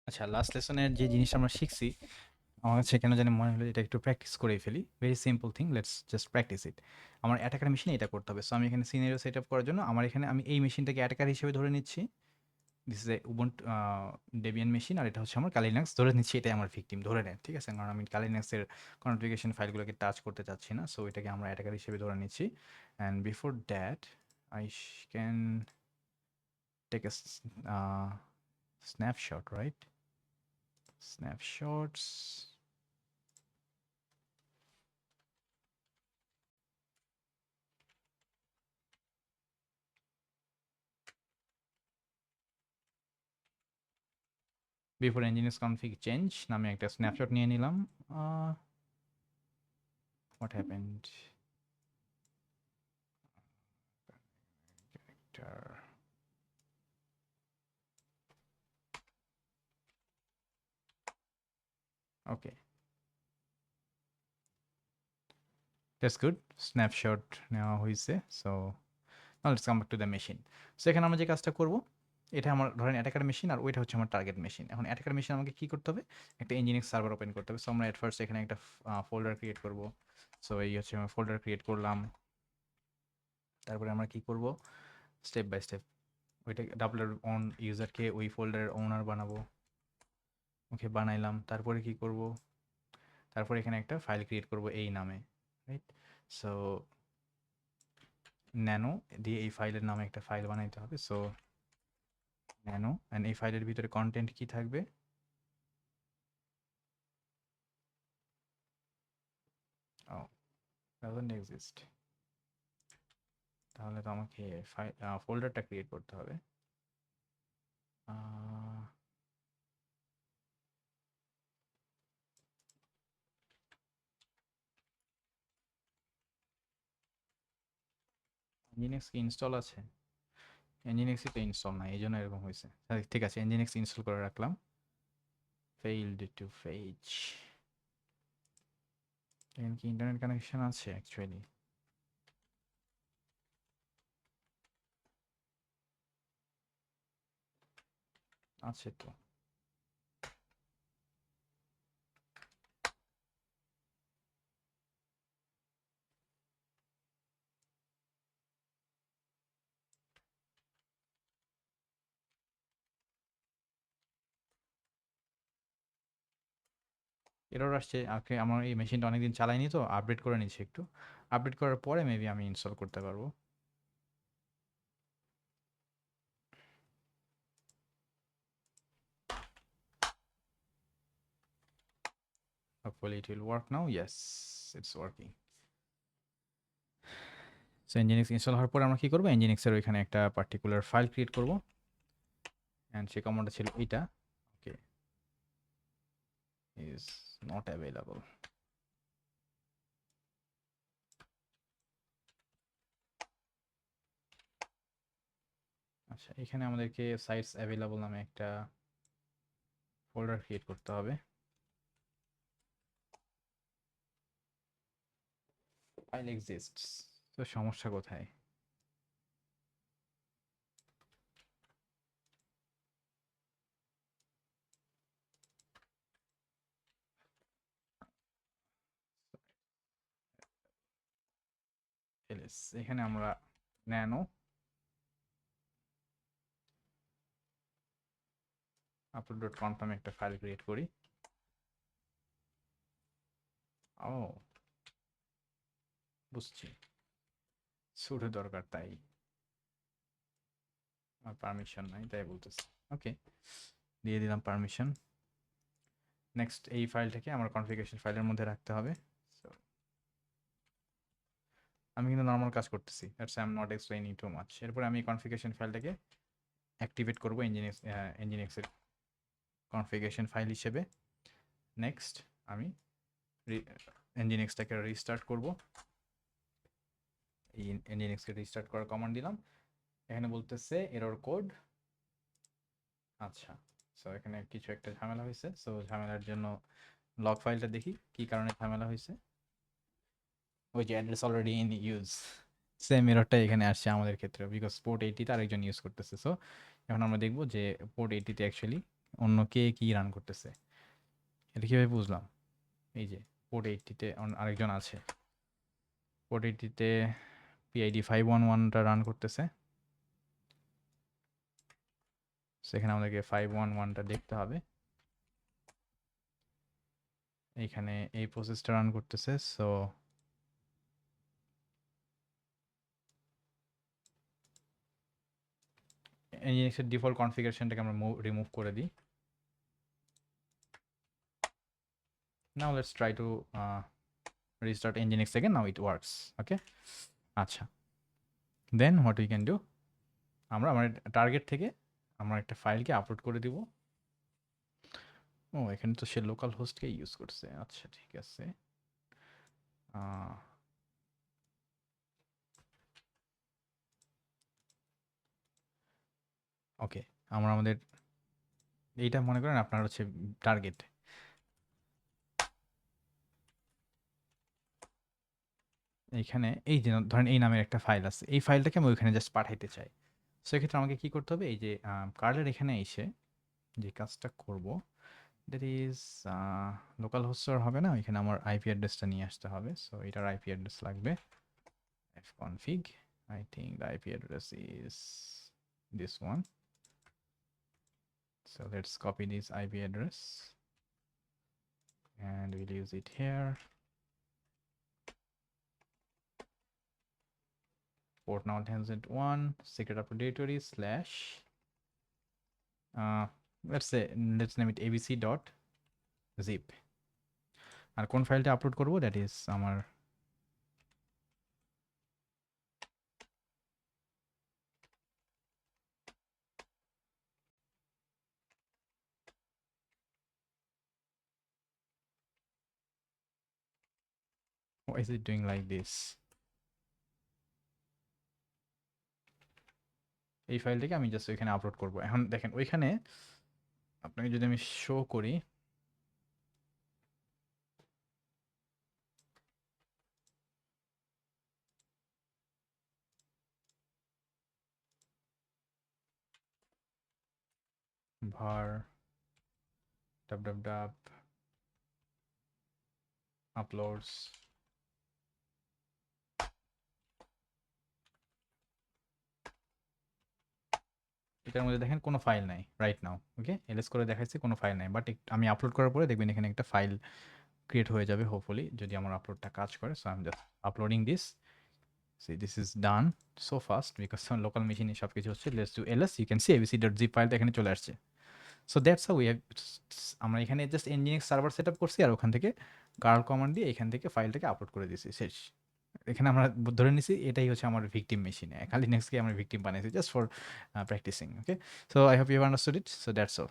আচ্ছা, লাস্ট লেসনের যে জিনিসটা আমরা শিখছি, আমার কাছে কেন জানি মনে হলো এটা একটু প্র্যাকটিস করেই ফেলি। Very simple thing, let's just practice it. আমার অ্যাটাকার মেশিনে এটা করতে হবে। সো আমি এখানে সিনারিও সেট আপ করার জন্য আমি এই মেশিনটাকে অ্যাটাকার হিসেবে ধরে নিচ্ছি। This is a Ubuntu Debian machine, আর এটা হচ্ছে আমার কালি লিনাক্স ধরে নিচ্ছি, এটাই আমার ভিকটিম ধরে নেন, ঠিক আছে? কারণ আমি কালি লিনাক্সের কনফিগারেশন ফাইলগুলোকে টাচ করতে চাচ্ছি না, সো এটাকে আমরা অ্যাটাকার হিসেবে ধরে নিচ্ছি। And before that I can take a snapshot, right? Snapshots. Before nginx config change নামে একটা স্ন্যাপশট নিয়ে নিলাম। What happened? Character. Okay, that's good. Snapshot নেওয়া হয়েছে। So now let's come back to the machine. So এখানে আমরা যে কাজটা করব, এটা আমার ধরেন অ্যাটাকার মেশিন আর ওইটা হচ্ছে আমার টার্গেট মেশিন। এখন অ্যাটাকার মেশিন আমাকে কি করতে হবে? একটা nginx সার্ভার ওপেন করতে হবে। সো আমরা এট ফার্স্ট এখানে একটা ফোল্ডার ক্রিয়েট করব। সো এই হচ্ছে আমার ফোল্ডার ক্রিয়েট করলাম। তারপরে আমরা কি করব? স্টেপ বাই স্টেপ ওইটা ডাবলার অন ইউজারকে ওই ফোল্ডারের ওনার বানাবো। ওকে, বানাইলাম। তারপরে কি করব? তারপরে এখানে একটা ফাইল ক্রিয়েট করব এই নামে, রাইট? সো ন্যানো দিয়ে এই ফাইলের নামে একটা ফাইল বানাইতে হবে। সো ন্যানো, অ্যান্ড এই ফাইলের ভিতরে কন্টেন্ট কি থাকবে? ও, ডাজন্ট এক্সিস্ট। তাহলে তো আমাকে ফোল্ডারটা ক্রিয়েট করতে হবে। nginx কি ইনস্টল আছে? nginx তো ইনস্টল নাই, এই জন্য এরকম হয়েছে। ঠিক আছে, nginx ইনস্টল করে রাখলাম। failed to fetch। এখানে কি ইন্টারনেট কানেকশন আছে অ্যাকচুয়ালি? আছে তো। এরর আসছে। ওকে, আমার এই মেশিনটা অনেকদিন চালাইনি তো আপডেট করে নিচ্ছি একটু। আপডেট করার পরে মেবি আমি ইনস্টল করতে পারবো। Hopefully it will work now. Yes, it's working. So nginx install হওয়ার পরে আমরা কি করবো? nginx এর ওইখানে একটা পার্টিকুলার ফাইল ক্রিয়েট করবো, অ্যান্ড সেই কমান্ডটা ছিল এইটা। ওকে, ইজ নট অ্যাভেলেবল। আচ্ছা, এখানে আমাদেরকে সাইটস অ্যাভেলেবল নামে একটা ফোল্ডার ক্রিয়েট করতে হবে। ফাইল এক্সিস্টস, তো সমস্যা কোথায়? এখানে আমরা ন্যানো আপলোড ডট কনফার্ম একটা ফাইল ক্রিয়েট করি। ও, বুঝছি, সুডো দরকার তাই। আমার পারমিশন নাই তাই বলতেছি। ওকে, দিয়ে দিলাম পারমিশন। নেক্সট এই ফাইলটাকে আমার কনফিগারেশন ফাইলের মধ্যে রাখতে হবে। সো আমি কিন্তু নর্মাল কাজ করতেছি, that's I am not explaining too much. এরপরে আমি কনফিগারেশন ফাইলটাকে অ্যাক্টিভেট করবো এর কনফিগারেশন ফাইল হিসেবে। নেক্সট আমি এনজিনিক্সটাকে রিস্টার্ট করব। এই এনজিনিক্সকে রিস্টার্ট করার কমান্ড দিলাম। এখানে বলতেছে এরর কোড। আচ্ছা, সো এখানে কিছু একটা ঝামেলা হয়েছে। সো ঝামেলার জন্য লগ ফাইলটা দেখি কি কারণে ঝামেলা হয়েছে। ওই যে address already in use, same এররটা এখানে আসছে আমাদের ক্ষেত্রে, বিকজ পোর্ট 80 তে আরেকজন ইউজ করতেছে। সো এখন আমরা দেখবো যে পোর্ট 80 তে অ্যাকচুয়ালি অন্য কে কি রান করতেছে। এটা কিভাবে বুঝলাম? এই যে পোর্ট 80-তে আরেকজন আছে। পোর্ট 80-তে পিআইডি 511টা রান করতেছে। সেখানে আমাদেরকে 511টা দেখতে হবে। এইখানে এই প্রসেসটা রান করতেছে। সো Nginx এর ডিফল্ট কনফিগারেশনটাকে আমরা রিমুভ করে দিই। Now let's try to restart Nginx again. Now it works. Okay. আচ্ছা, then what we can do, আমরা আমার টার্গেট থেকে আমরা একটা ফাইলকে আপলোড করে দিব। ও এখানে তো সে লোকাল হোস্টকে ইউজ করছে। আচ্ছা ঠিক আছে। ওকে, আমরা আমাদের এইটা মনে করেন আপনার হচ্ছে টার্গেট। এইখানে এই যে ধরেন এই নামের একটা ফাইল আছে, এই ফাইলটাকে আমি ওইখানে জাস্ট পাঠাইতে চাই। সেক্ষেত্রে আমাকে কি করতে হবে, এই যে কার্লের এখানে এসে যে কাজটা করব, দ্যাট ইজ লোকাল হোস্টার হবে না, এখানে আমার আইপি অ্যাড্রেসটা নিয়ে আসতে হবে। সো এটার আইপি অ্যাড্রেস লাগবে fconfig. I think the IP address is this one. So let's copy this IP address and we'll use it here. Port now 1001 secret upload directory slash let's name it abc.zip. আর কোন ফাইলটা upload করব, that is আমার why is it doing like this? এই ফাইলটাকে আমি just ওইখানে upload করব। এখন দেখেন ওইখানে আপনাকে যদি আমি শো করি, var www uploads এটার মধ্যে দেখেন কোনো ফাইল নাই রাইট নাও। ওকে, এলএস করে দেখাচ্ছি কোনো ফাইল নাই, বাট আমি আপলোড করার পরে দেখবেন এখানে একটা ফাইল ক্রিয়েট হয়ে যাবে হোপফুলি, যদি আমার আপলোডটা কাজ করে। So I am just uploading this. See this is done so fast because local মেশিনে সব কিছু হচ্ছে। Let's do ls, you can see abc.zip ফাইলটা এখানে চলে আসছে। So that's how we have, আমরা এখানে just Nginx server set up করছি আর ওখান থেকে কার্ল কমান্ড দিয়ে এখান থেকে ফাইলটাকে আপলোড করে দিয়েছি, শেষ। এখানে আমরা ধরে নিছি এটাই হচ্ছে আমার ভিকটিম মেশিনে, খালি নেক্সটকে আমরা ভিকটিম বানিয়েছি just for practising. Okay, so I hope you understood it. So that's all.